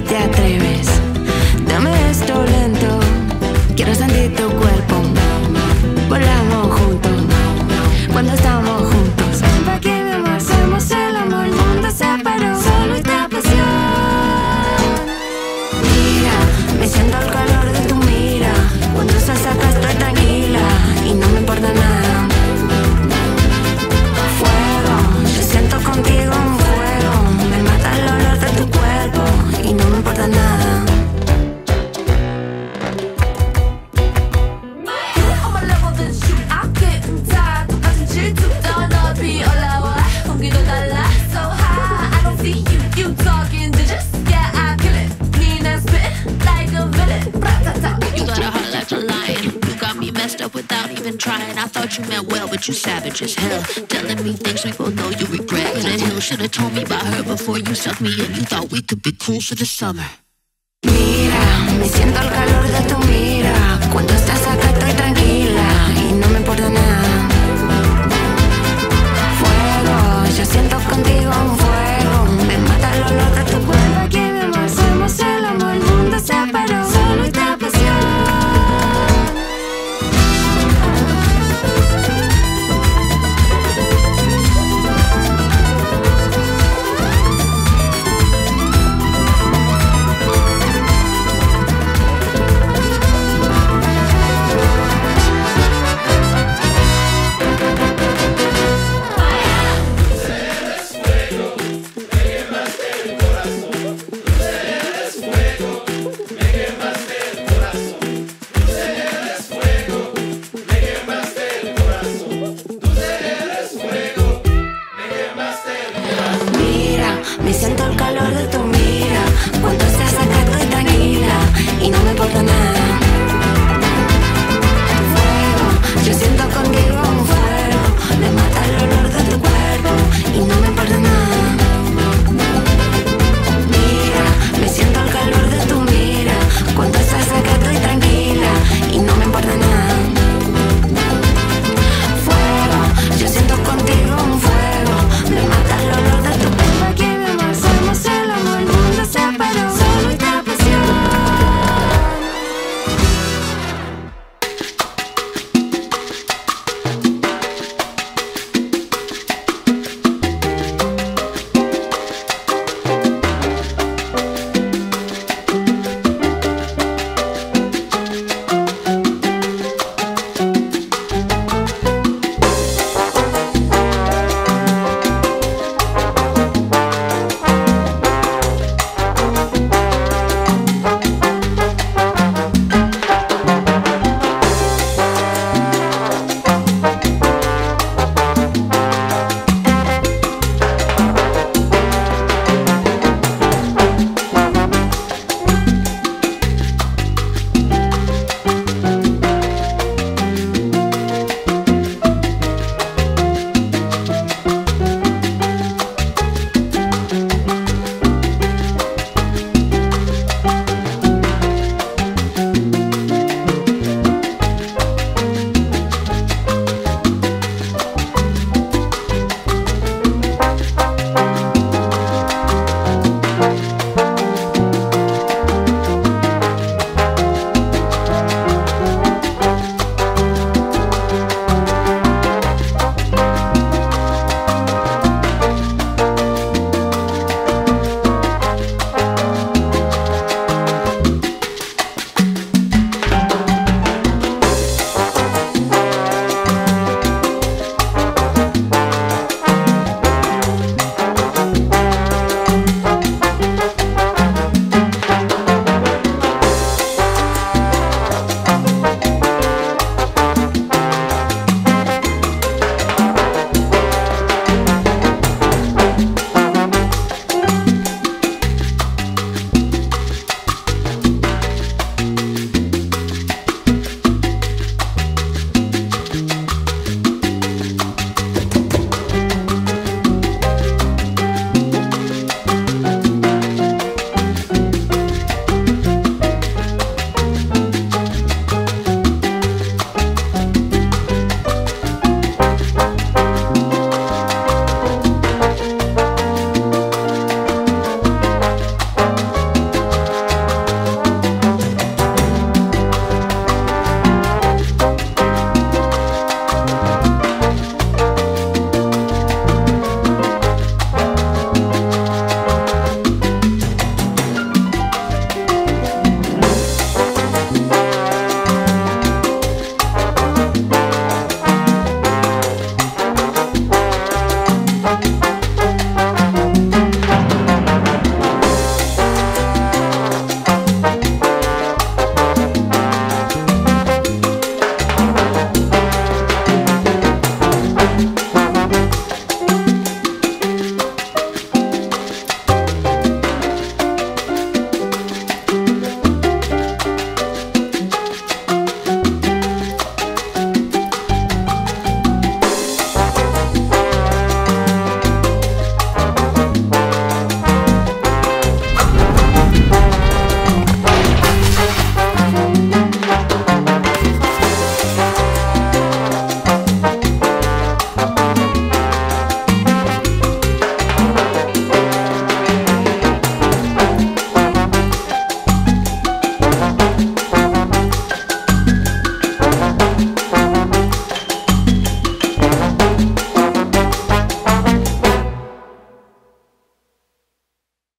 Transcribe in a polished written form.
te atreves. Dame esto lento, quiero sentir tu cuerpo. Volamos juntos, cuando estamos juntos. Ven pa' que mi amor, hacemos el amor. El mundo se paró, solo esta pasión. Mira, me siento el calor de tu mira. Cuando estás acá estoy tranquila y no me importa nada. Fuego, yo siento contigo un fuego. Me mata el olor de tu cuerpo y no me importa nada. Without even trying, I thought you meant well, but you savage as hell. Telling me things we both know you regret. The hill should've told me about her before you sucked me in. You thought we could be cool for the summer. Mira, me siento el calor de tu mira. Cuando estás acá estoy tranquila y no me importa nada. Fuego, yo siento contigo un fuego.